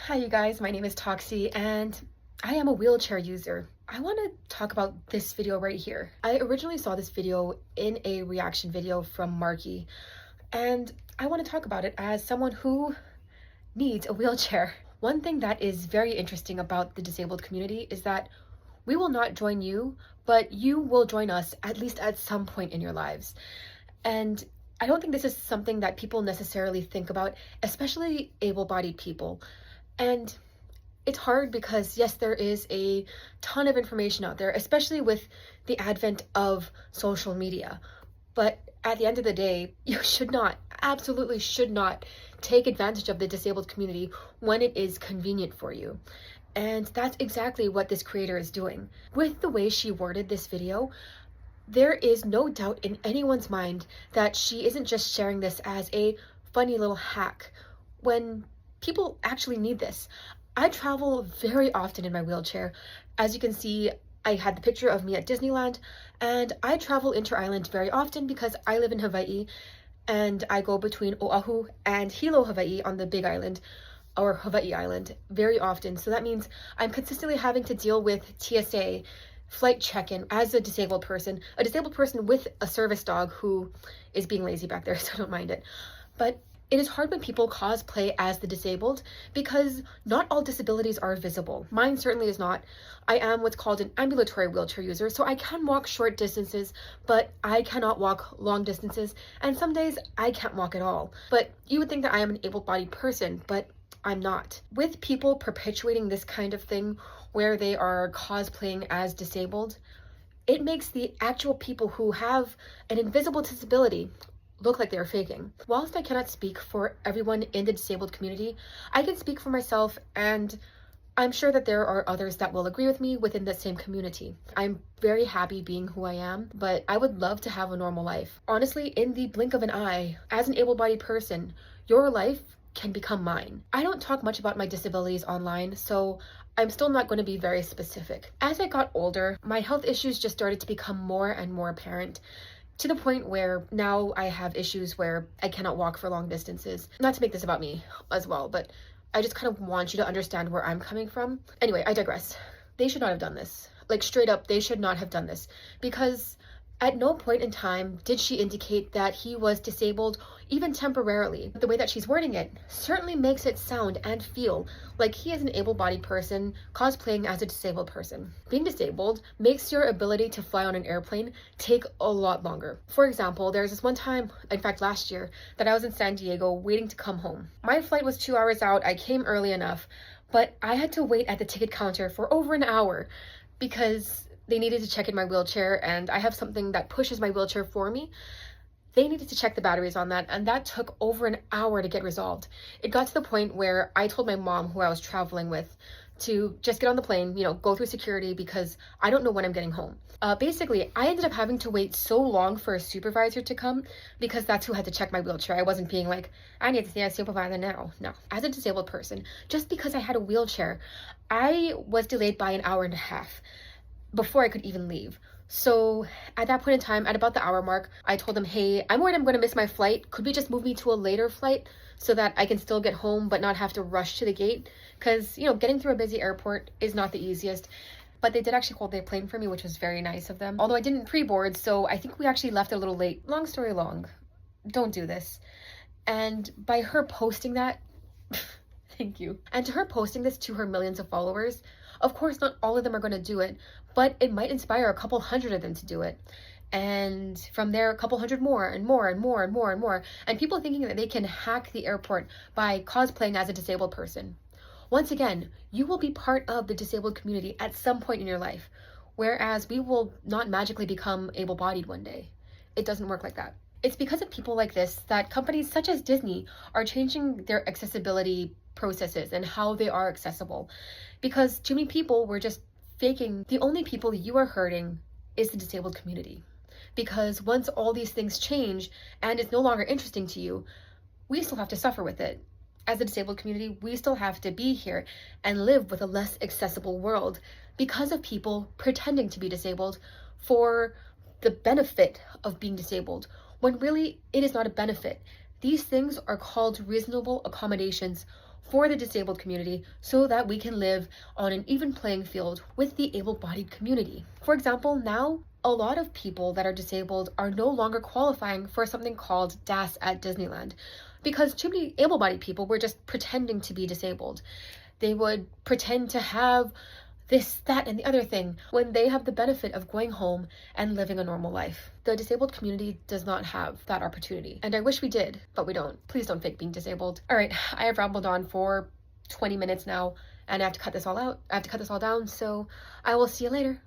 Hi, you guys. My name is Toxxi, and I am a wheelchair user. I want to talk about this video right here. I originally saw this video in a reaction video from Marky, and I want to talk about it as someone who needs a wheelchair. One thing that is very interesting about the disabled community is that we will not join you, but you will join us at least at some point in your lives. And I don't think this is something that people necessarily think about, especially able-bodied people. And it's hard because, yes, there is a ton of information out there, especially with the advent of social media. But at the end of the day, you should not, absolutely should not take advantage of the disabled community when it is convenient for you. And that's exactly what this creator is doing. With the way she worded this video, there is no doubt in anyone's mind that she isn't just sharing this as a funny little hack when people actually need this. I travel very often in my wheelchair. As you can see, I had the picture of me at Disneyland, and I travel inter-island very often because I live in Hawaii and I go between Oahu and Hilo, Hawaii on the Big Island, or Hawaii Island, very often. So that means I'm consistently having to deal with TSA, flight check-in as a disabled person with a service dog who is being lazy back there, so don't mind it. But it is hard when people cosplay as the disabled because not all disabilities are visible. Mine certainly is not. I am what's called an ambulatory wheelchair user, so I can walk short distances, but I cannot walk long distances, and some days I can't walk at all. But you would think that I am an able-bodied person, but I'm not. With people perpetuating this kind of thing where they are cosplaying as disabled, it makes the actual people who have an invisible disability look like they're faking. Whilst I cannot speak for everyone in the disabled community, I can speak for myself, and I'm sure that there are others that will agree with me within the same community. I'm very happy being who I am, but I would love to have a normal life. Honestly, in the blink of an eye, as an able-bodied person, your life can become mine. I don't talk much about my disabilities online, so I'm still not going to be very specific. As I got older, my health issues just started to become more and more apparent, to the point where now I have issues where I cannot walk for long distances. Not to make this about me as well, but I just kind of want you to understand where I'm coming from. Anyway, I digress. They should not have done this. Like, straight up, they should not have done this, because at no point in time did she indicate that he was disabled, even temporarily. The way that she's wording it certainly makes it sound and feel like he is an able-bodied person cosplaying as a disabled person. Being disabled makes your ability to fly on an airplane take a lot longer. For example, there's this one time, in fact last year, that I was in San Diego waiting to come home. My flight was 2 hours out. I came early enough, but I had to wait at the ticket counter for over an hour because they needed to check in my wheelchair, and I have something that pushes my wheelchair for me. They needed to check the batteries on that, and that took over an hour to get resolved. It got to the point where I told my mom, who I was traveling with, to just get on the plane, go through security because I don't know when I'm getting home. Basically, I ended up having to wait so long for a supervisor to come because that's who had to check my wheelchair. I wasn't being like, I need to see a supervisor now. No, as a disabled person, just because I had a wheelchair, I was delayed by an hour and a half before I could even leave. So at that point in time, at about the hour mark, I told him, hey, I'm worried I'm going to miss my flight. Could we just move me to a later flight so that I can still get home but not have to rush to the gate? Because, getting through a busy airport is not the easiest. But they did actually hold their plane for me, which was very nice of them. Although I didn't pre-board, so I think we actually left a little late. Long story long, don't do this. And by her posting that, thank you. And to her posting this to her millions of followers, of course, not all of them are going to do it, but it might inspire a couple hundred of them to do it. And from there, a couple hundred more and more and more and more and more. And people thinking that they can hack the airport by cosplaying as a disabled person. Once again, you will be part of the disabled community at some point in your life, whereas we will not magically become able-bodied one day. It doesn't work like that. It's because of people like this that companies such as Disney are changing their accessibility processes and how they are accessible, because too many people were just faking. The only people you are hurting is the disabled community, because once all these things change and it's no longer interesting to you, we still have to suffer with it. As a disabled community, we still have to be here and live with a less accessible world because of people pretending to be disabled for the benefit of being disabled, when really it is not a benefit. These things are called reasonable accommodations for the disabled community so that we can live on an even playing field with the able-bodied community. For example, now a lot of people that are disabled are no longer qualifying for something called DAS at Disneyland because too many able-bodied people were just pretending to be disabled. They would pretend to have this, that, and the other thing when they have the benefit of going home and living a normal life. The disabled community does not have that opportunity, and I wish we did, but we don't. Please don't fake being disabled. All right, I have rambled on for 20 minutes now, and I have to cut this all out. I have to cut this all down, so I will see you later.